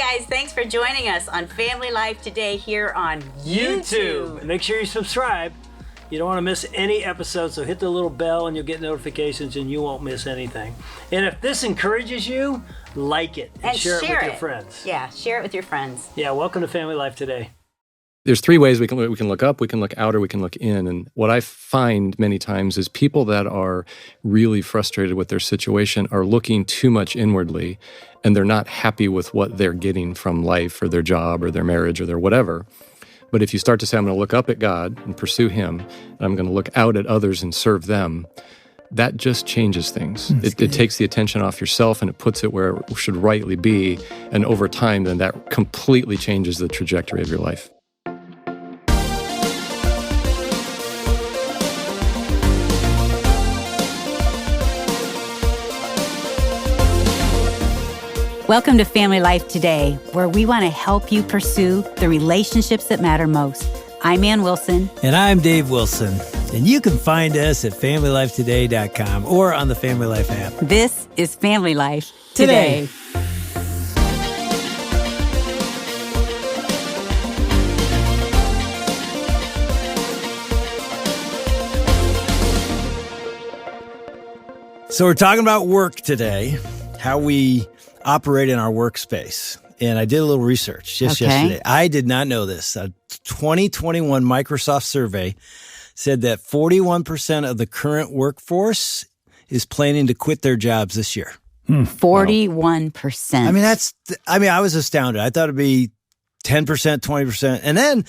guys, thanks for joining us on Family Life today here on YouTube. Make sure you subscribe. You don't want to miss any episodes, so hit the little bell and you'll get notifications and you won't miss anything. And if this encourages you, like it and share it with your friends. Yeah, share it with your friends. Yeah, welcome to Family Life today. There's three ways we can look up, we can look out, or we can look in. And what I find many times is people that are really frustrated with their situation are looking too much inwardly, and they're not happy with what they're getting from life or their job or their marriage or their whatever. But if you start to say, I'm going to look up at God and pursue Him, and I'm going to look out at others and serve them, that just changes things. It takes the attention off yourself and it puts it where it should rightly be. And over time, then that completely changes the trajectory of your life. Welcome to Family Life Today, where we want to help you pursue the relationships that matter most. I'm Ann Wilson. And I'm Dave Wilson. And you can find us at FamilyLifeToday.com or on the Family Life app. This is Family Life Today. So we're talking about work today, how we operate in our workspace. And I did a little research just yesterday. I did not know this. A 2021 Microsoft survey said that 41% of the current workforce is planning to quit their jobs this year. 41%. I was astounded. I thought it'd be 10%, 20%. And then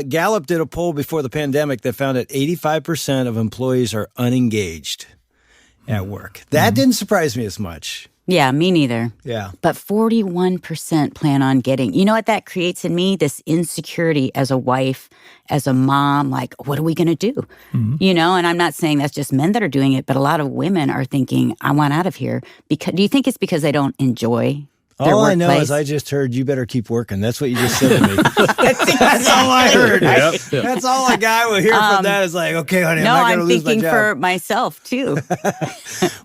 Gallup did a poll before the pandemic that found that 85% of employees are unengaged at work. That didn't surprise me as much. Yeah, me neither. Yeah. But 41% plan on getting. You know what that creates in me? This insecurity as a wife, as a mom, like, what are we going to do? You know, and I'm not saying that's just men that are doing it, but a lot of women are thinking, I want out of here. Do you think it's because they don't enjoy their all workplace? I know is I just heard, you better keep working. That's what you just said to me. I think that's all I heard. That's all a guy will hear from that is like, okay, honey, I'm not going to lose my job. No, I'm thinking for myself, too.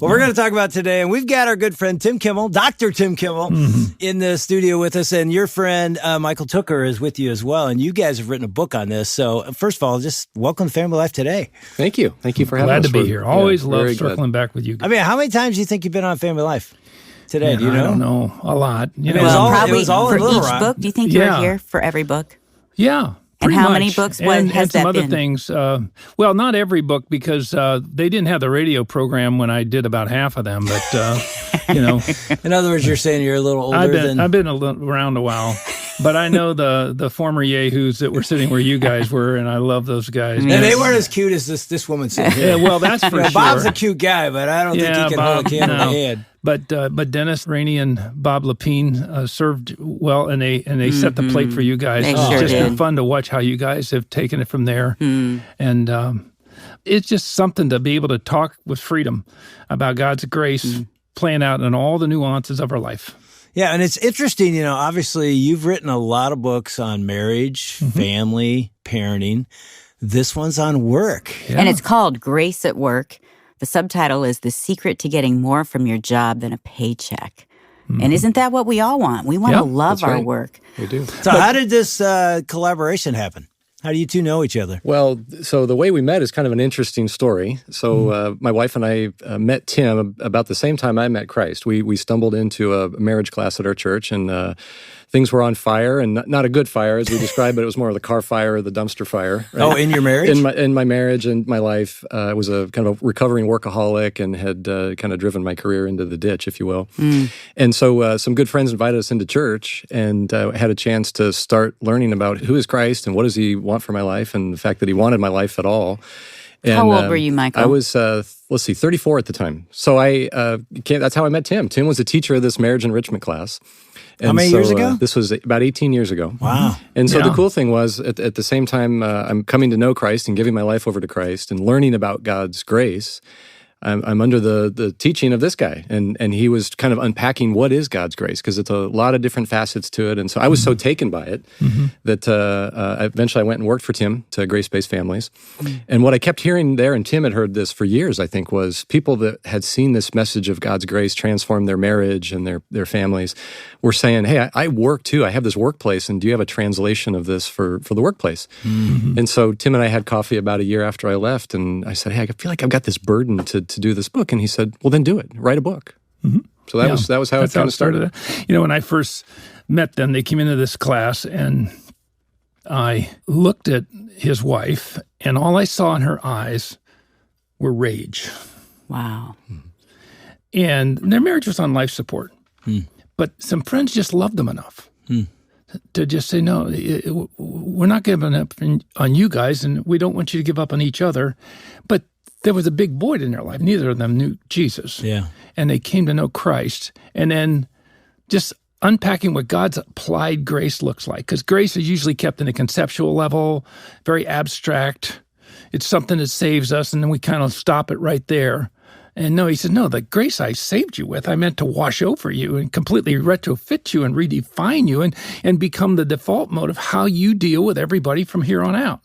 Well, we're going to talk about today, and we've got our good friend Tim Kimmel, Dr. Tim Kimmel, in the studio with us, and your friend Michael Tooker is with you as well, and you guys have written a book on this. So first of all, just welcome to Family Life Today. Thank you. Thank you for having us. Glad to be here. Always love circling back with you guys. I mean, how many times do you think you've been on Family Life today? Do you know? I don't know. A lot. It was all for in Little each Rock. book. Do you think you were here for every book? Yeah. And how much. many books has and that some other been? things. Well, not every book because they didn't have the radio program when I did about half of them. But, you know. In other words, you're saying you're a little older I've been around a while. But I know the former yahoos that were sitting where you guys were, and I love those guys. And they weren't as cute as this woman sitting here. Yeah, well, that's for sure. Bob's a cute guy, but I don't think he can hold a candle to the head. But Dennis Rainey and Bob Lapine served well, and they set the plate for you guys. They It's sure just did. been fun to watch how you guys have taken it from there, and it's just something to be able to talk with freedom about God's grace, playing out in all the nuances of our life. Yeah, and it's interesting, you know, obviously you've written a lot of books on marriage, family, parenting. This one's on work. Yeah. And it's called Grace at Work. The subtitle is The Secret to Getting More from Your Job Than a Paycheck. And isn't that what we all want? We want to love our work. We do. So how did this collaboration happen? How do you two know each other? Well, so the way we met is kind of an interesting story. So my wife and I met Tim about the same time I met Christ. We stumbled into a marriage class at our church, and things were on fire, and not a good fire as we described, but it was more of the car fire or the dumpster fire. Right? Oh, in your marriage? In my marriage and my life, I was a kind of recovering workaholic and had kind of driven my career into the ditch, if you will. And so some good friends invited us into church and had a chance to start learning about who is Christ and what does He want for my life, and the fact that He wanted my life at all. And, how old were you, Michael? I was, 34 at the time. So that's how I met Tim. Tim was a teacher of this marriage enrichment class. And how many years ago? This was about 18 years ago. Wow. And so the cool thing was, at the same time I'm coming to know Christ and giving my life over to Christ and learning about God's grace, I'm under the teaching of this guy. And he was kind of unpacking what is God's grace, because it's a lot of different facets to it. And so I was so taken by it that eventually I went and worked for Tim to Grace-Based Families. And what I kept hearing there, and Tim had heard this for years, I think, was people that had seen this message of God's grace transform their marriage and their families were saying, hey, I work too. I have this workplace, and do you have a translation of this for the workplace? And so Tim and I had coffee about a year after I left, and I said, hey, I feel like I've got this burden to do this book. And he said, well, then do it. Write a book. So that was how it kind of started. You know, when I first met them, they came into this class, and I looked at his wife, and all I saw in her eyes were rage. Wow. And their marriage was on life support. But some friends just loved them enough to just say, no, we're not giving up on you guys, and we don't want you to give up on each other. But there was a big void in their life. Neither of them knew Jesus. Yeah. And they came to know Christ. And then just unpacking what God's applied grace looks like. Because grace is usually kept in a conceptual level, very abstract. It's something that saves us, and then we kind of stop it right there. And no, he said, no, the grace I saved you with, I meant to wash over you and completely retrofit you and redefine you and become the default mode of how you deal with everybody from here on out.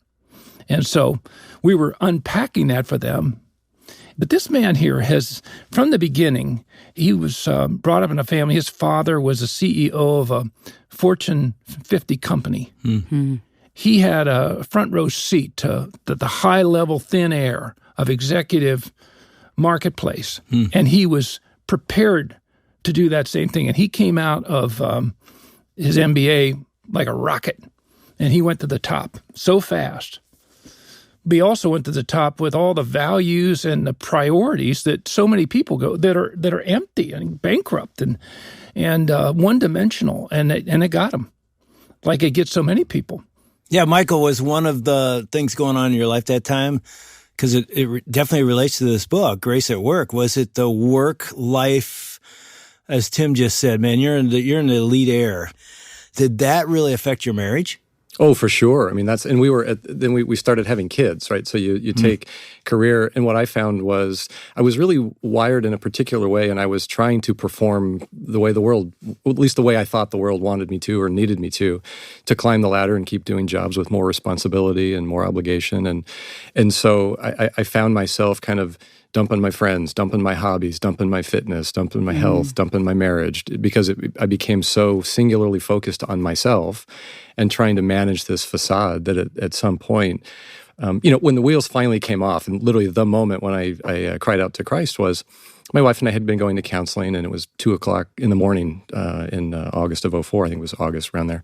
And so we were unpacking that for them. But this man here has, from the beginning, he was brought up in a family. His father was a CEO of a Fortune 50 company. He had a front row seat to the high-level thin air of executive marketplace. And he was prepared to do that same thing. And he came out of his MBA like a rocket, and he went to the top so fast. But he also went to the top with all the values and the priorities that so many people go that are empty and bankrupt and one-dimensional, and it got him, like it gets so many people. Yeah, Michael, was one of the things going on in your life that time, because it definitely relates to this book, Grace at Work. Was it the work life, as Tim just said, man, you're in the elite air. Did that really affect your marriage? Oh, for sure. I mean, then we started having kids, right? So you take career, and what I found was I was really wired in a particular way, and I was trying to perform the way the world, at least the way I thought the world wanted me to or needed me to climb the ladder and keep doing jobs with more responsibility and more obligation. And so I found myself kind of dumping my friends, dumping my hobbies, dumping my fitness, dumping my health, dumping my marriage, because I became so singularly focused on myself and trying to manage this facade that at some point, when the wheels finally came off, and literally the moment when I cried out to Christ was, my wife and I had been going to counseling, and it was 2:00 in the morning in August of 2004. I think it was August, around there.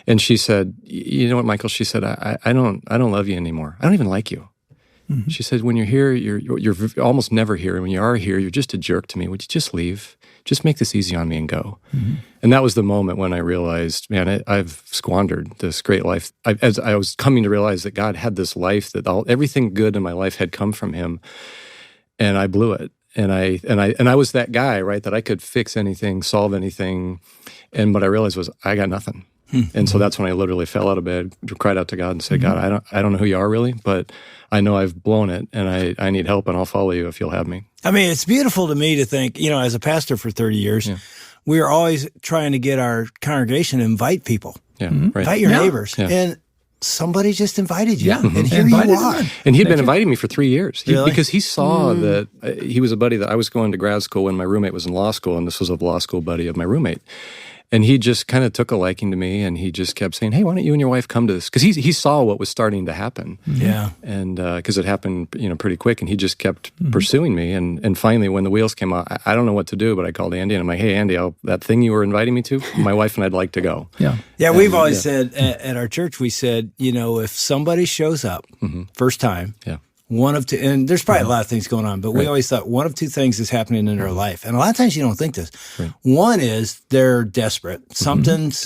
And she said, you know what, Michael? She said, I don't love you anymore. I don't even like you. She said, when you're here, you're almost never here. And when you are here, you're just a jerk to me. Would you just leave? Just make this easy on me and go. And that was the moment when I realized, man, I've squandered this great life. As I was coming to realize that God had this life, that everything good in my life had come from Him, and I blew it. And I was that guy, right, that I could fix anything, solve anything. And what I realized was I got nothing. And so that's when I literally fell out of bed, cried out to God and said, God, I don't know who you are really, but I know I've blown it, and I need help, and I'll follow you if you'll have me. I mean, it's beautiful to me to think, as a pastor for 30 years, we are always trying to get our congregation to invite people. Yeah, right. Invite your neighbors. Yeah. And somebody just invited you. And here you are. And he'd been inviting me for 3 years. Because he saw that he was a buddy that I was going to grad school when my roommate was in law school, and this was a law school buddy of my roommate. And he just kind of took a liking to me, and he just kept saying, hey, why don't you and your wife come to this? Because he saw what was starting to happen. Yeah. And because it happened pretty quick, and he just kept pursuing me. And finally, when the wheels came off, I don't know what to do, but I called Andy, and I'm like, hey, Andy, that thing you were inviting me to, my wife and I'd like to go. Yeah, we've always said, at our church, we said, if somebody shows up first time, one of two, and there's probably a lot of things going on, but we always thought one of two things is happening in their life. And a lot of times you don't think this. Right. One is they're desperate. Something's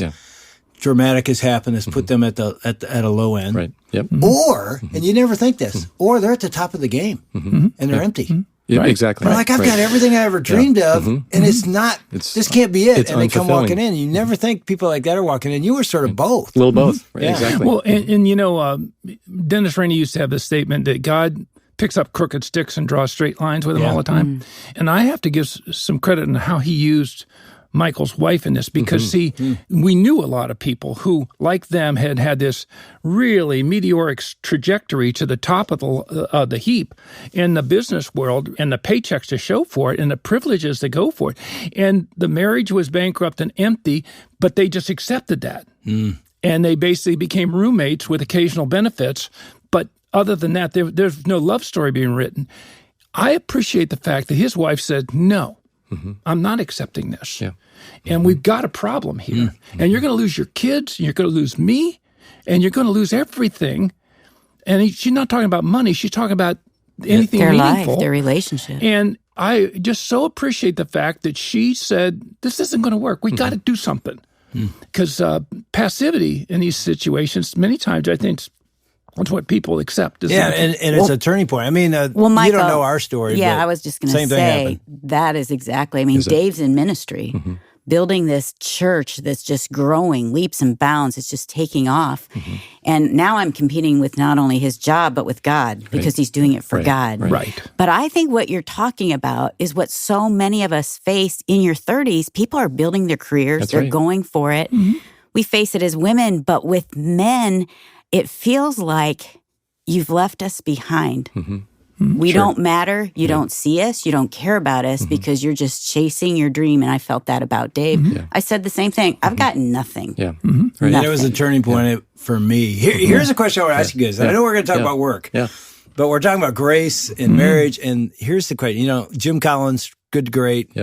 dramatic has happened, has put them at a low end. Right. Yep. Or, and you never think this, or they're at the top of the game and they're empty. Yeah, exactly. But I've got everything I ever dreamed of, and it's not, this can't be it. And they come walking in. You never think people like that are walking in. You were sort of both. A little both. Right, exactly. Well, and Dennis Rainey used to have this statement that God picks up crooked sticks and draws straight lines with them all the time. And I have to give some credit on how he used Michael's wife in this because, we knew a lot of people who, like them, had this really meteoric trajectory to the top of the heap in the business world and the paychecks to show for it and the privileges to go for it. And the marriage was bankrupt and empty, but they just accepted that. And they basically became roommates with occasional benefits. But other than that, there's no love story being written. I appreciate the fact that his wife said, no, I'm not accepting this. Yeah. And we've got a problem here. And you're going to lose your kids, and you're going to lose me, and you're going to lose everything. And she's not talking about money. She's talking about anything their meaningful. Life, their relationship. And I just so appreciate the fact that she said, this isn't going to work. We got to do something. Because passivity in these situations, many times I think that's what people accept. And it's a turning point. I mean, Michael, you don't know our story. Yeah, I was just going to say that is exactly. I mean, Dave's in ministry, building this church that's just growing leaps and bounds. It's just taking off. And now I'm competing with not only his job, but with God because he's doing it for God. Right. But I think what you're talking about is what so many of us face in your 30s. People are building their careers. They're going for it. We face it as women, but with men, it feels like you've left us behind. We don't matter. You don't see us. You don't care about us because you're just chasing your dream. And I felt that about Dave. I said the same thing. I've got nothing. And it was a turning point for me. Here's a question I want to ask you guys. I know we're going to talk about work, but we're talking about grace and marriage. And here's the question. You know, Jim Collins, Good to Great,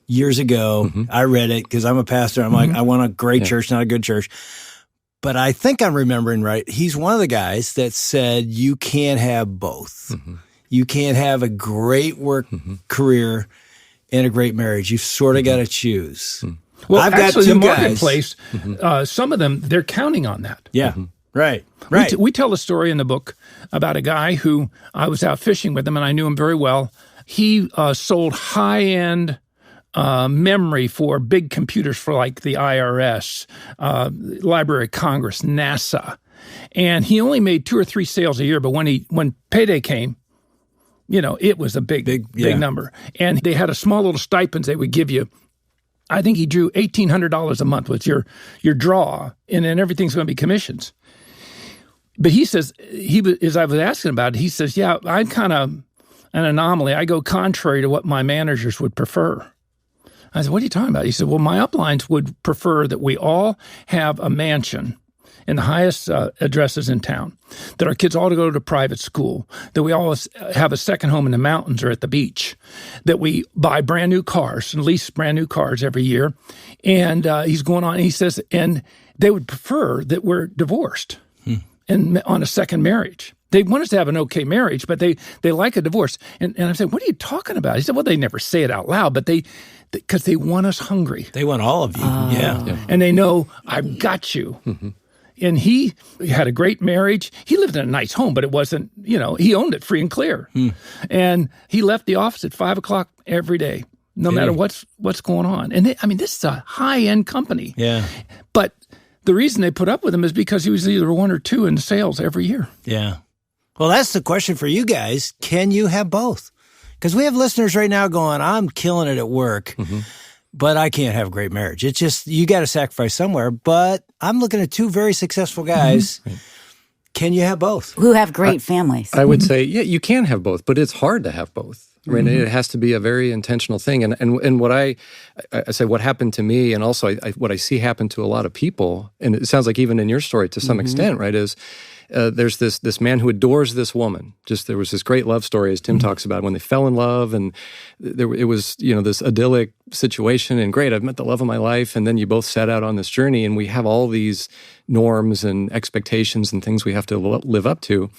years ago, I read it because I'm a pastor. I'm like, I want a great church, not a good church. But I think I'm remembering right. He's one of the guys that said you can't have both. You can't have a great work career and a great marriage. You've sort of got to choose. Well, I've actually, got two the guys. Marketplace, some of them, they're counting on that. Yeah, right. We tell a story in the book about a guy who I was out fishing with him, and I knew him very well. He sold high-end memory for big computers for like the IRS, Library of Congress, NASA. And he only made 2 or 3 sales a year, but when payday came, you know, it was a big number. And they had a small little stipends they would give you. I think he drew $1,800 a month with your draw, and then everything's going to be commissions. But he says, as I was asking about it, he says, yeah, I'm kind of an anomaly. I go contrary to what my managers would prefer. I said, what are you talking about? He said, well, my uplines would prefer that we all have a mansion in the highest addresses in town, that our kids all go to private school, that we all have a second home in the mountains or at the beach, that we buy brand new cars and lease brand new cars every year. And he's going on, and he says, and they would prefer that we're divorced and on a second marriage. They want us to have an okay marriage, but they like a divorce. And I said, what are you talking about? He said, well, they never say it out loud, but because they want us hungry. They want all of you. Yeah. And they know, I've got you. And he had a great marriage. He lived in a nice home, but it wasn't, you know, he owned it free and clear. And he left the office at 5 o'clock every day, no matter what's going on. And this is a high-end company. Yeah. But the reason they put up with him is because he was either 1 or 2 in sales every year. Yeah. Well, that's the question for you guys. Can you have both? Because we have listeners right now going, I'm killing it at work, but I can't have a great marriage. It's just, you got to sacrifice somewhere. But I'm looking at 2 very successful guys. Can you have both? Who have great families. I would say, yeah, you can have both, but it's hard to have both. Right? It has to be a very intentional thing. And what I say, what happened to me, and also what I see happen to a lot of people, and it sounds like even in your story to some extent, right, is there's this man who adores this woman. There was this great love story, as Tim talks about, when they fell in love, and it was, you know, this idyllic situation, and great, I've met the love of my life, and then you both set out on this journey, and we have all these norms and expectations and things we have to live up to.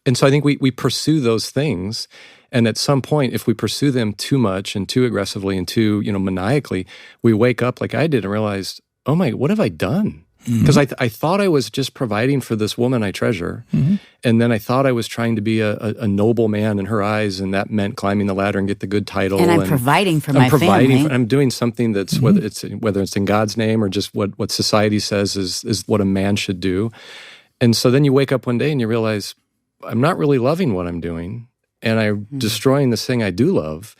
And so I think we pursue those things, and at some point, if we pursue them too much and too aggressively and too, you know, maniacally, we wake up like I did and realize, oh my, what have I done? Because I thought I was just providing for this woman I treasure, and then I thought I was trying to be a noble man in her eyes, and that meant climbing the ladder and get the good title. And I'm providing for my family. I'm doing something that's whether it's in God's name or just what society says is what a man should do. And so then you wake up one day and you realize, I'm not really loving what I'm doing, and I'm destroying this thing I do love.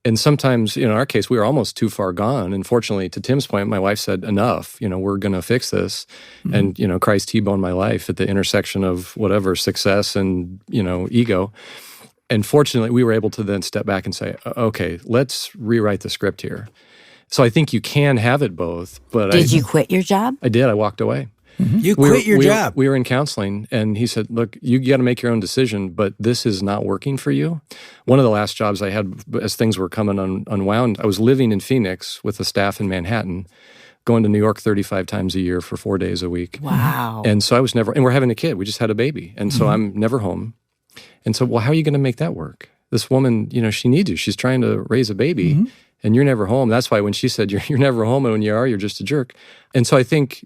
And sometimes, in our case, we were almost too far gone. And fortunately, to Tim's point, my wife said, enough, we're going to fix this. And, Christ T-boned my life at the intersection of whatever, success and, ego. And fortunately, we were able to then step back and say, okay, let's rewrite the script here. So I think you can have it both. But Did you quit your job? I did. I walked away. You quit your job. We were in counseling, and he said, look, you got to make your own decision, but this is not working for you. One of the last jobs I had, as things were coming unwound, I was living in Phoenix with the staff in Manhattan, going to New York 35 times a year for 4 days a week. Wow. And so I was never, and we're having a kid. We just had a baby. And so I'm never home. And so, well, how are you going to make that work? This woman, she needs you. She's trying to raise a baby, and you're never home. That's why when she said, you're never home, and when you are, you're just a jerk. And so I think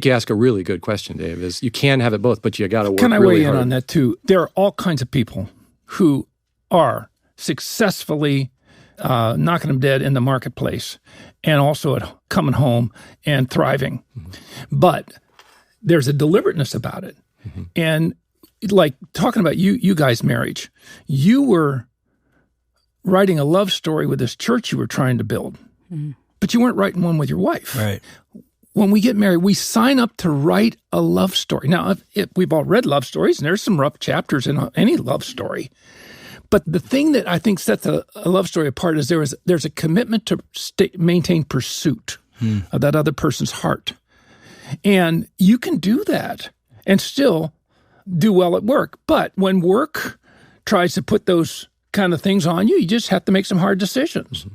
you ask a really good question, Dave, is you can have it both, but you got to work really hard. Can I weigh in on that too? There are all kinds of people who are successfully knocking them dead in the marketplace and also at coming home and thriving. But there's a deliberateness about it. And like talking about you guys' marriage, you were writing a love story with this church you were trying to build, but you weren't writing one with your wife. Right. When we get married, we sign up to write a love story. Now, we've all read love stories, and there's some rough chapters in any love story. But the thing that I think sets a love story apart is there's a commitment to maintain pursuit of that other person's heart. And you can do that and still do well at work. But when work tries to put those kind of things on you, you just have to make some hard decisions.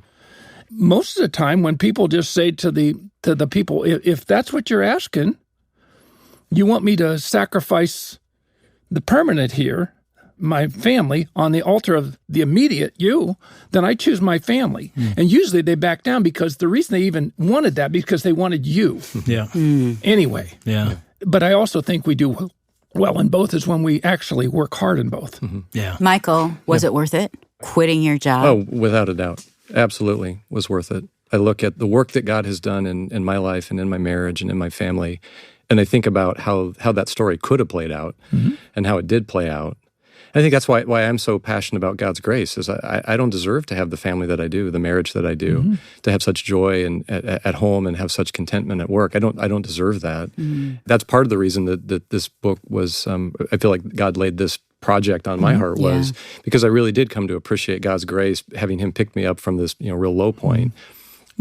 Most of the time when people just say to the people, if that's what you're asking, you want me to sacrifice the permanent here, my family, on the altar of the immediate you, then I choose my family. And usually they back down because the reason they even wanted that because they wanted you. Yeah. Anyway. Yeah. But I also think we do well in both is when we actually work hard in both. Yeah. Michael, was it worth it? Quitting your job? Oh, without a doubt. Absolutely was worth it. I look at the work that God has done in my life and in my marriage and in my family, and I think about how that story could have played out and how it did play out. I think that's why I'm so passionate about God's grace is I don't deserve to have the family that I do, the marriage that I do, to have such joy and at home and have such contentment at work. I don't deserve that. That's part of the reason that this book was, I feel like God laid this project on my heart was because I really did come to appreciate God's grace, having him pick me up from this real low point.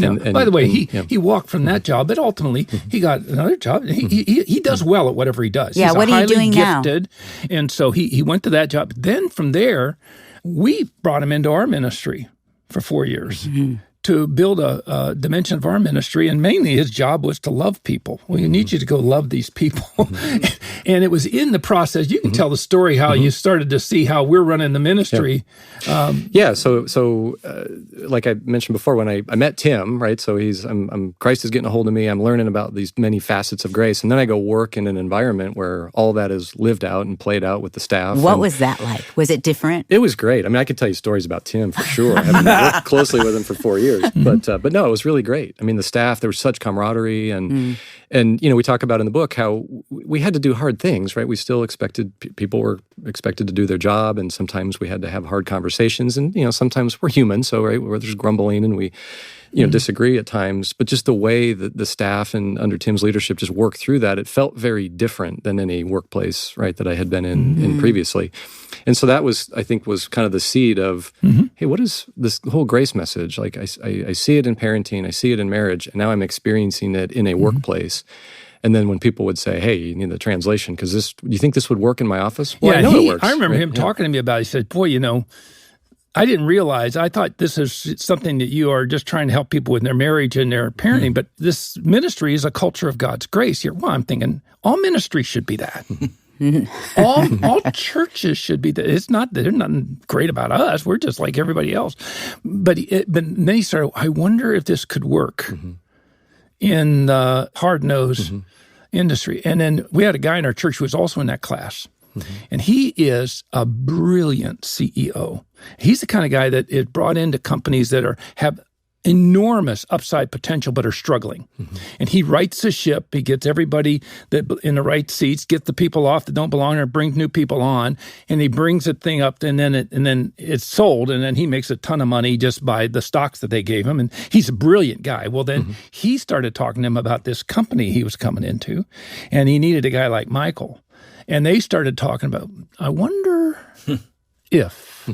And by the way, he walked from that job, but ultimately he got another job. He does well at whatever he does. Yeah, He's what are you doing gifted, now? And so he went to that job. Then from there, we brought him into our ministry for 4 years to build a dimension of our ministry. And mainly his job was to love people. We need you to go love these people. And it was in the process. You can tell the story how you started to see how we're running the ministry. So like I mentioned before, when I met Tim, right? So Christ is getting a hold of me. I'm learning about these many facets of grace. And then I go work in an environment where all that is lived out and played out with the staff. What was that like? Was it different? It was great. I mean, I could tell you stories about Tim for sure. I mean, I worked closely with him for 4 years. But no, it was really great. I mean, the staff, there was such camaraderie and we talk about in the book how we had to do hard things, right? We still people were expected to do their job, and sometimes we had to have hard conversations, and sometimes we're human, so right, where there's grumbling and we disagree at times, but just the way that the staff and under Tim's leadership just worked through that, it felt very different than any workplace, right, that I had been in previously. And so that was kind of the seed of, hey, what is this whole grace message? Like I see it in parenting, I see it in marriage, and now I'm experiencing it in a workplace. And then when people would say, hey, you need the translation, because do you think this would work in my office? Well, I know it works. I remember him talking to me about it. He said, boy, I didn't realize, I thought this is something that you are just trying to help people with their marriage and their parenting, but this ministry is a culture of God's grace here. Well, I'm thinking all ministry should be that. all churches should be that. It's not that there's nothing great about us. We're just like everybody else. But then he started, I wonder if this could work in the hard-nosed industry. And then we had a guy in our church who was also in that class. And he is a brilliant CEO. He's the kind of guy that is brought into companies that have enormous upside potential but are struggling. And he rights the ship. He gets everybody that in the right seats, gets the people off that don't belong there, brings new people on, and he brings the thing up, and then it's sold, and then he makes a ton of money just by the stocks that they gave him. And he's a brilliant guy. Well, then he started talking to him about this company he was coming into, and he needed a guy like Michael. And they started talking about, I wonder if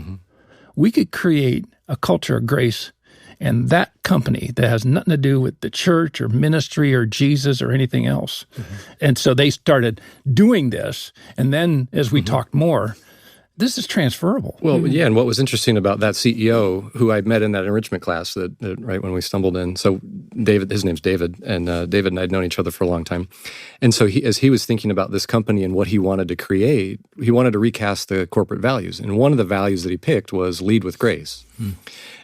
we could create a culture of grace. And that company that has nothing to do with the church or ministry or Jesus or anything else. And so they started doing this. And then as we talked more, this is transferable. Well, yeah, and what was interesting about that CEO, who I met in that enrichment class that right when we stumbled in, so David, his name's David, and David and I had known each other for a long time. And so as he was thinking about this company and what he wanted to create, he wanted to recast the corporate values. And one of the values that he picked was lead with grace.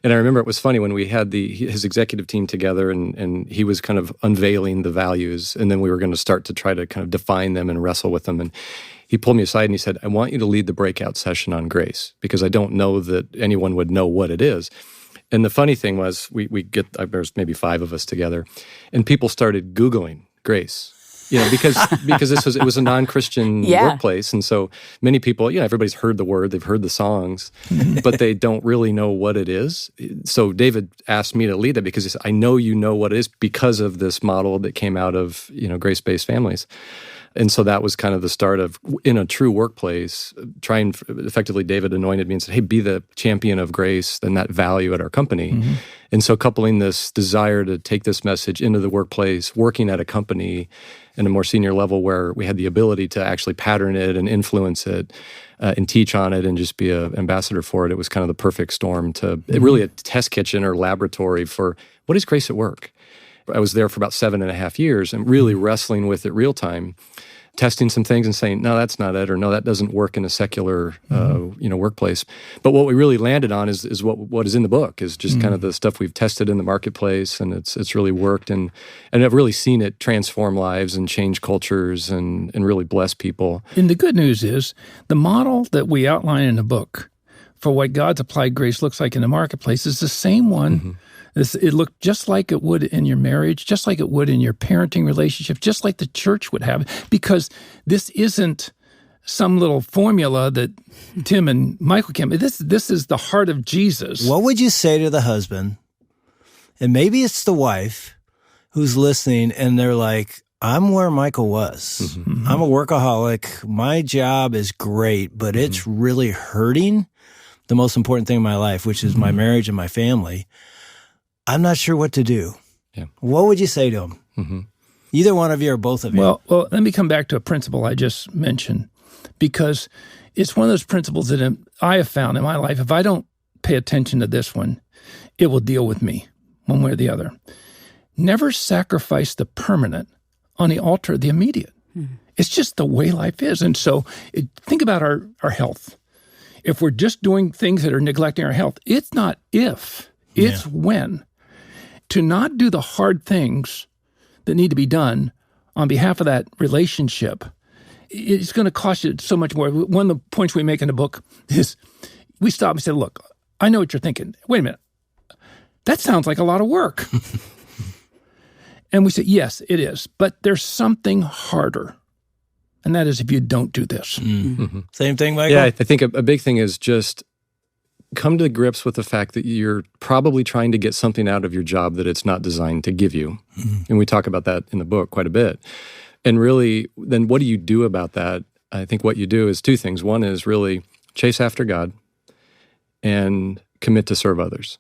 And I remember it was funny when we had his executive team together and he was kind of unveiling the values, and then we were going to start to try to kind of define them and wrestle with them. And he pulled me aside and he said, I want you to lead the breakout session on grace because I don't know that anyone would know what it is. And the funny thing was there's maybe 5 of us together, and people started Googling grace. Because it was a non-Christian workplace, and so many people, everybody's heard the word, they've heard the songs, but they don't really know what it is. So David asked me to lead it because he said, I know you know what it is because of this model that came out of grace-based families. And so that was kind of the start of, in a true workplace, effectively David anointed me and said, hey, be the champion of grace and that value at our company. And so coupling this desire to take this message into the workplace, working at a company in a more senior level where we had the ability to actually pattern it and influence it and teach on it and just be an ambassador for it, it was kind of the perfect storm to really a test kitchen or laboratory for what is grace at work. I was there for about 7.5 years and really wrestling with it real time, testing some things and saying, no, that's not it, or no, that doesn't work in a secular, workplace. But what we really landed on is what is in the book is just kind of the stuff we've tested in the marketplace, and it's really worked, and I've really seen it transform lives and change cultures and really bless people. And the good news is the model that we outline in the book for what God's applied grace looks like in the marketplace is the same one. It looked just like it would in your marriage, just like it would in your parenting relationship, just like the church would have, because this isn't some little formula that Tim and Michael came. This is the heart of Jesus. What would you say to the husband, and maybe it's the wife, who's listening and they're like, I'm where Michael was. I'm a workaholic. My job is great, but it's really hurting the most important thing in my life, which is my marriage and my family. I'm not sure what to do. Yeah. What would you say to him? Either one of you or both of you? Well, let me come back to a principle I just mentioned, because it's one of those principles that I have found in my life. If I don't pay attention to this one, it will deal with me one way or the other. Never sacrifice the permanent on the altar of the immediate. It's just the way life is. And so think about our health. If we're just doing things that are neglecting our health, it's not if, it's when. To not do the hard things that need to be done on behalf of that relationship, it's going to cost you so much more. One of the points we make in the book is we stop and say, look, I know what you're thinking. Wait a minute. That sounds like a lot of work. And we say, yes, it is. But there's something harder. And that is if you don't do this. Same thing, Michael? Yeah, I think a big thing is just come to grips with the fact that you're probably trying to get something out of your job that it's not designed to give you. And we talk about that in the book quite a bit. And really, then what do you do about that? I think what you do is 2 things. One is really chase after God and commit to serve others.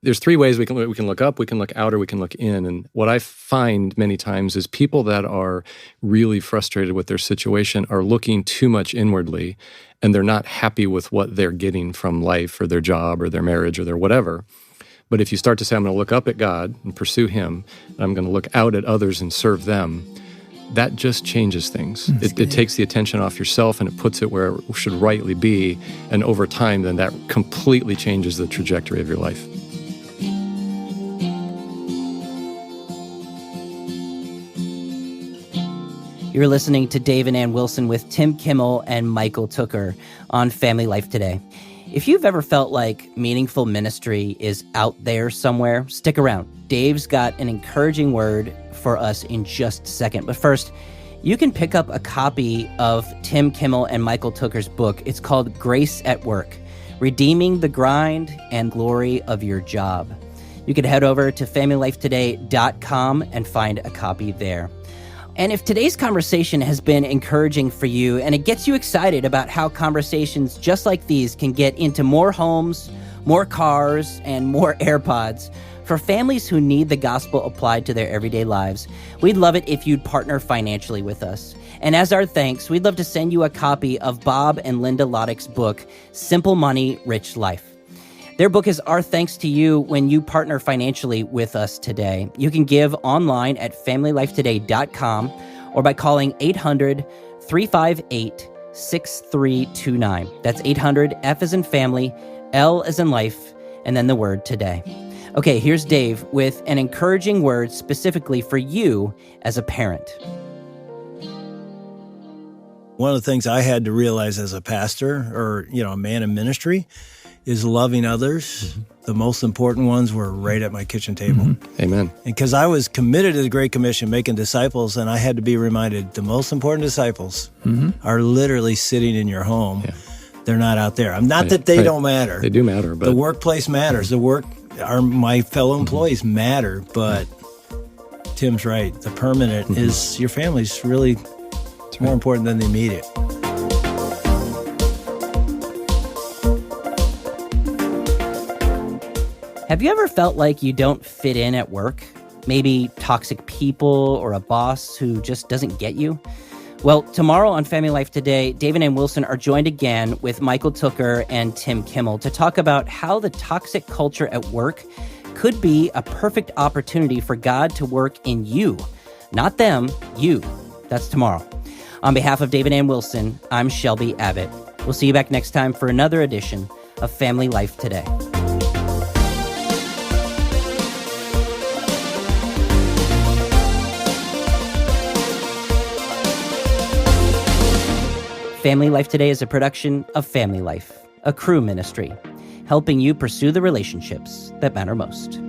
There's 3 ways we can look up, we can look out, or we can look in. And what I find many times is people that are really frustrated with their situation are looking too much inwardly, and they're not happy with what they're getting from life or their job or their marriage or their whatever. But if you start to say, I'm going to look up at God and pursue Him, and I'm going to look out at others and serve them, that just changes things. It takes the attention off yourself and it puts it where it should rightly be. And over time, then that completely changes the trajectory of your life. You're listening to Dave and Ann Wilson with Tim Kimmel and Michael Tooker on Family Life Today. If you've ever felt like meaningful ministry is out there somewhere, stick around. Dave's got an encouraging word for us in just a second. But first, you can pick up a copy of Tim Kimmel and Michael Tooker's book. It's called Grace at Work, Redeeming the Grind and Glory of Your Job. You can head over to FamilyLifeToday.com and find a copy there. And if today's conversation has been encouraging for you and it gets you excited about how conversations just like these can get into more homes, more cars, and more AirPods, for families who need the gospel applied to their everyday lives, we'd love it if you'd partner financially with us. And as our thanks, we'd love to send you a copy of Bob and Linda Loddick's book, Simple Money, Rich Life. Their book is our thanks to you when you partner financially with us today. You can give online at FamilyLifeToday.com or by calling 800-358-6329. That's 800, F as in family, L as in life, and then the word today. Okay, here's Dave with an encouraging word specifically for you as a parent. One of the things I had to realize as a pastor or, a man in ministry is loving others. Mm-hmm. The most important ones were right at my kitchen table. Mm-hmm. Amen. And because I was committed to the Great Commission, making disciples, and I had to be reminded the most important disciples are literally sitting in your home. Yeah. They're not out there. Not that they don't matter. They do matter. But the workplace matters. My fellow employees matter, but Tim's right. The permanent is your family's really more important than the immediate. Have you ever felt like you don't fit in at work? Maybe toxic people or a boss who just doesn't get you? Well, tomorrow on Family Life Today, David and Wilson are joined again with Michael Tooker and Tim Kimmel to talk about how the toxic culture at work could be a perfect opportunity for God to work in you. Not them, you. That's tomorrow. On behalf of David and Wilson, I'm Shelby Abbott. We'll see you back next time for another edition of Family Life Today. Family Life Today is a production of Family Life, a crew ministry, helping you pursue the relationships that matter most.